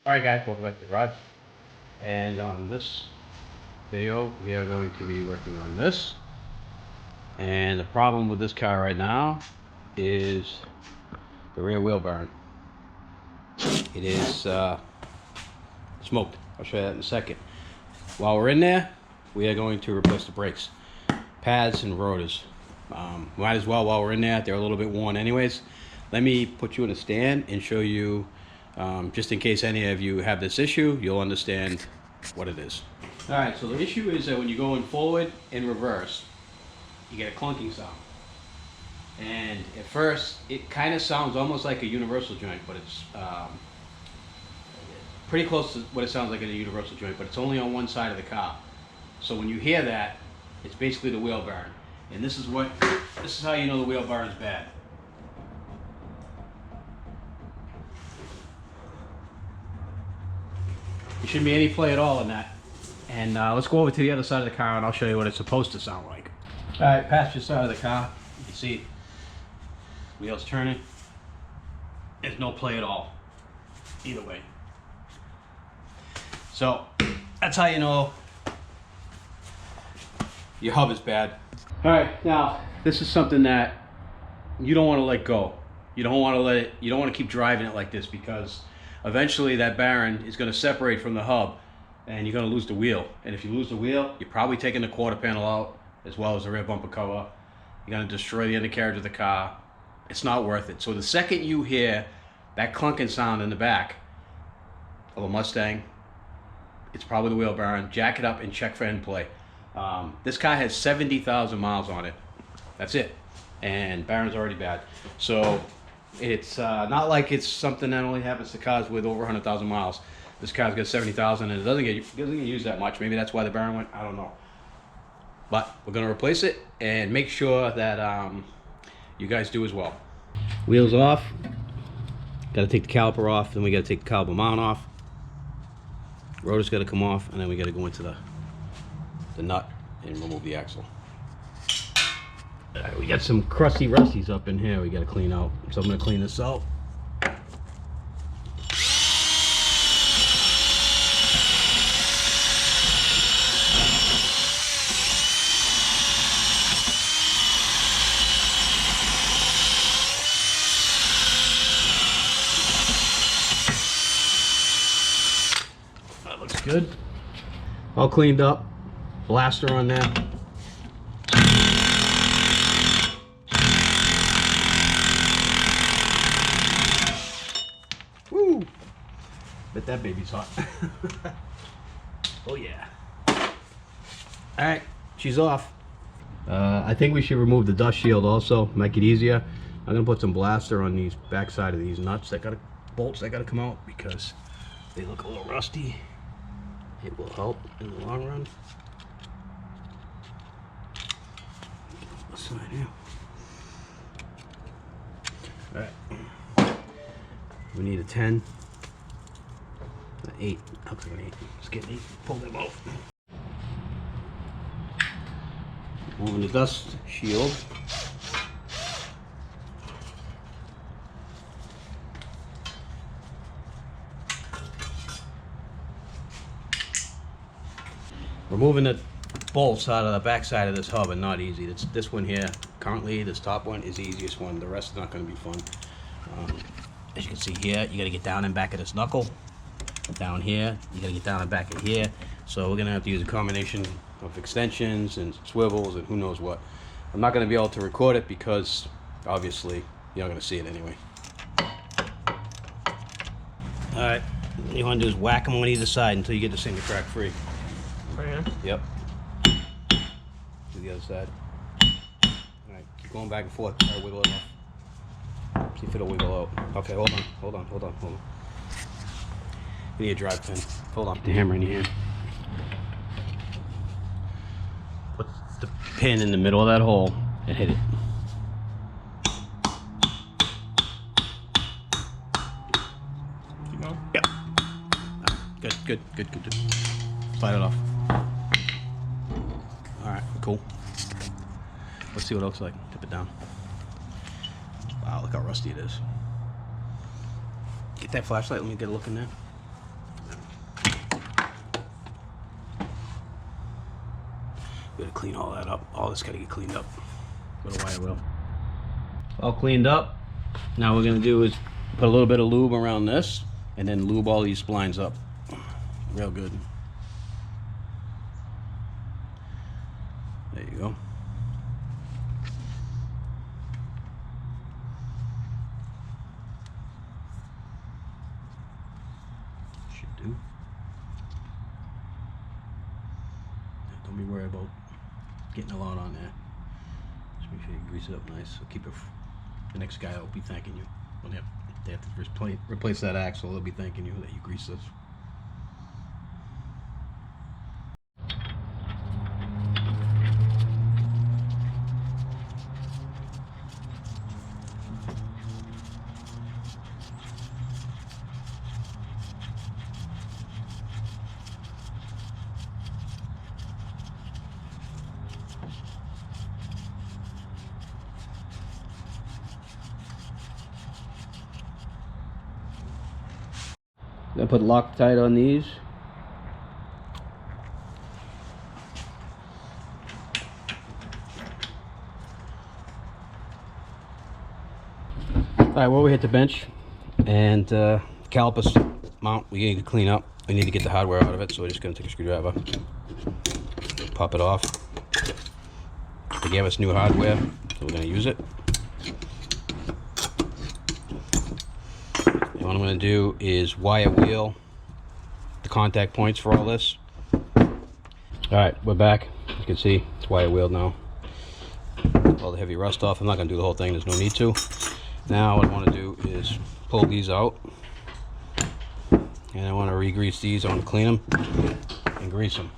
Alright guys, welcome back to the garage. And on this video, we are going to be working on this. And the problem with this car right now is the rear wheel bearing. It is smoked. I'll show you that in a second. While we're in there, we are going to replace the brakes, pads, and rotors. Might as well while we're in there. They're a little bit worn anyways. Let me put you in a stand and show you, just in case any of you have this issue, you'll understand what it is. Alright, so the issue is that when you're going forward and reverse, you get a clunking sound. And at first, it kind of sounds almost like a universal joint, but it's pretty close to what it sounds like in a universal joint, but it's only on one side of the car. So when you hear that, it's basically the wheel bearing. And this is how you know the wheel bearing is bad. There shouldn't be any play at all in that. And let's go over to the other side of the car and I'll show you what it's supposed to sound like. Alright, passenger side of the car, you can see wheels turning. There's no play at all, either way. So that's how you know your hub is bad. Alright, now this is something that you don't want to let go. You don't want to keep driving it like this, because eventually that bearing is going to separate from the hub and you're going to lose the wheel. And if you lose the wheel, you're probably taking the quarter panel out as well as the rear bumper cover. You're going to destroy the undercarriage of the car. It's not worth it. So the second you hear that clunking sound in the back of a Mustang, it's probably the wheel bearing. Jack it up and check for end play. This car has 70,000 miles on it. That's it. And bearing's already bad. So it's not like it's something that only happens to cars with over 100,000 miles. This car's got 70,000 and it doesn't get used that much. Maybe that's why the bearing went, I don't know. But we're going to replace it and make sure that you guys do as well. Wheels off. Got to take the caliper off, then we got to take the caliper mount off. Rotor's got to come off, and then we got to go into the nut and remove the axle. We got some crusty rusties up in here we got to clean out. So I'm going to clean this out. That looks good. All cleaned up. Blaster on there. Woo! Bet that baby's hot. Oh yeah. Alright, she's off. I think we should remove the dust shield also, make it easier. I'm gonna put some blaster on these backside of these nuts that gotta bolts that gotta come out because they look a little rusty. It will help in the long run. This side here. Alright. We need a 10. An 8. Looks like an 8. Let's get an 8. Pull them out. Moving the dust shield. Removing the bolts out of the back side of this hub are not easy. This one here, currently, this top one is the easiest one. The rest is not going to be fun. As you can see here, you got to get down and back of this knuckle. Down here, you got to get down and back of here. So we're going to have to use a combination of extensions and swivels and who knows what. I'm not going to be able to record it because, obviously, you're not going to see it anyway. Alright, what you want to do is whack them on either side until you get this thing to crack free. Right here? Yep. To the other side. Alright, keep going back and forth. Try to wiggle it off. See if it'll wiggle out. Okay, hold on. You need a drive pin. Hold on. The hammer in your hand. Put the pin in the middle of that hole and hit it. Keep going? Yep. Good. Slide it off. Alright, cool. Let's see what it looks like. Tip it down. Wow, look how rusty it is. Get that flashlight, let me get a look in there. Gotta clean all that up. All this gotta get cleaned up. With a wire wheel. All cleaned up. Now what we're gonna do is put a little bit of lube around this and then lube all these splines up. Real good. There you go. Should do. Don't be worried about getting a lot on there. Just make sure you grease it up nice. So keep it. The next guy will be thanking you when they have to replace that axle. They'll be thanking you that you grease this. Gonna put Loctite on these. Alright, well, we hit the bench and calipers mount we need to clean up. We need to get the hardware out of it, so we're just gonna take a screwdriver, pop it off. They gave us new hardware, so we're gonna use it. What I'm going to do is wire wheel the contact points for all this. Alright, we're back. You can see it's wire wheeled now. All the heavy rust off. I'm not going to do the whole thing, there's no need to. Now what I want to do is pull these out. And I want to re-grease these. I want to clean them and grease them.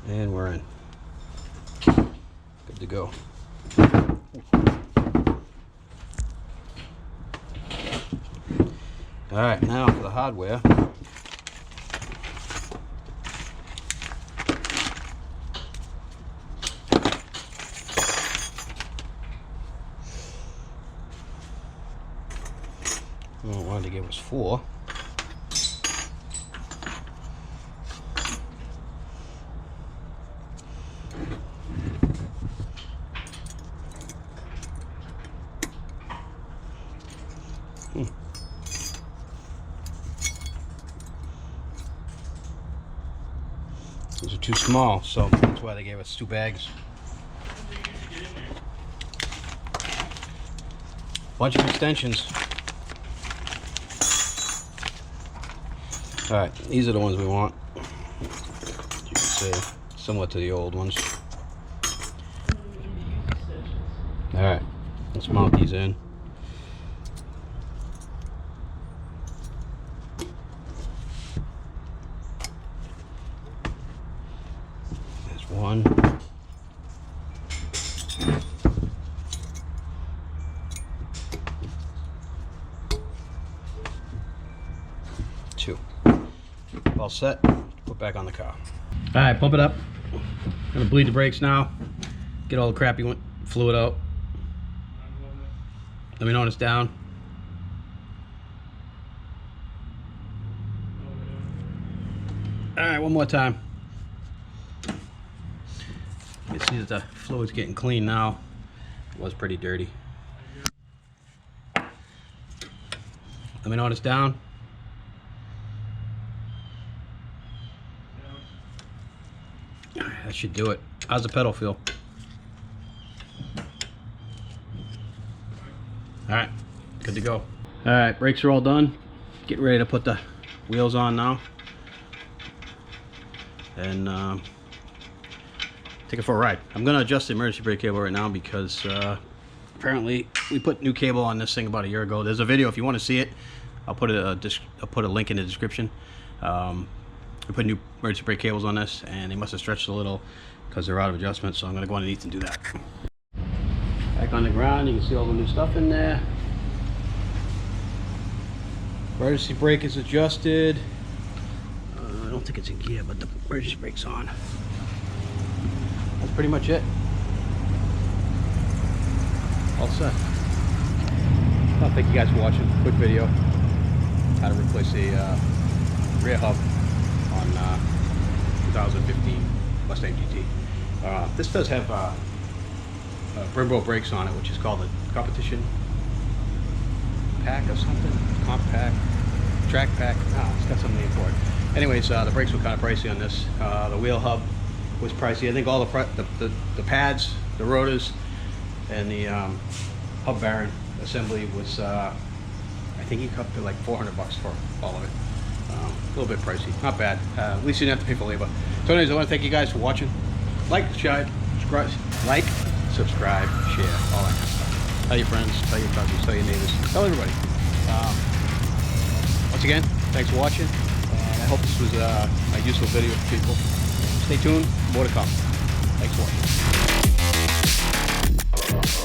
And we're in. Good to go. Alright, now for the hardware. Well, I wanted to give us 4. These are too small, so that's why they gave us 2 bags. Bunch of extensions. Alright, these are the ones we want. As you can see, similar to the old ones. Alright, let's mount these in. There's 1. 2. All set. Put back on the car. All right, pump it up. Gonna bleed the brakes now. Get all the crappy fluid out. Let me know when it's down. All right, one more time. You can see that the fluid's getting clean now. It was pretty dirty. Let me know when it's down. That should do it. How's the pedal feel? Alright, good to go. Alright, brakes are all done. Getting ready to put the wheels on now. And take it for a ride. I'm gonna adjust the emergency brake cable right now because apparently we put new cable on this thing about a year ago. There's a video if you want to see it. I'll put a link in the description. We put new emergency brake cables on this, and they must have stretched a little because they're out of adjustment. So I'm gonna go underneath and do that. Back on the ground, you can see all the new stuff in there. Emergency brake is adjusted. I don't think it's in gear, but the emergency brake's on. That's pretty much it. All set. Well, thank you guys for watching. Quick video. How to replace a rear hub on 2015 Mustang GT. This does have Brembo brakes on it, which is called a competition pack or something. Comp pack, track pack. It's got some name for it. Anyways, the brakes were kind of pricey on this. The wheel hub was pricey. I think all the pads, the rotors, and the hub bearing assembly was, I think you up to like $400 for all of it. A little bit pricey, not bad. At least you didn't have to pay for labor. So anyways, I want to thank you guys for watching. Like, subscribe, share, all that kind of stuff. Tell your friends, tell your cousins, tell your neighbors, tell everybody. Once again, thanks for watching. And I hope this was a useful video for people. Stay tuned, more to come. Thanks for watching.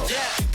Yeah.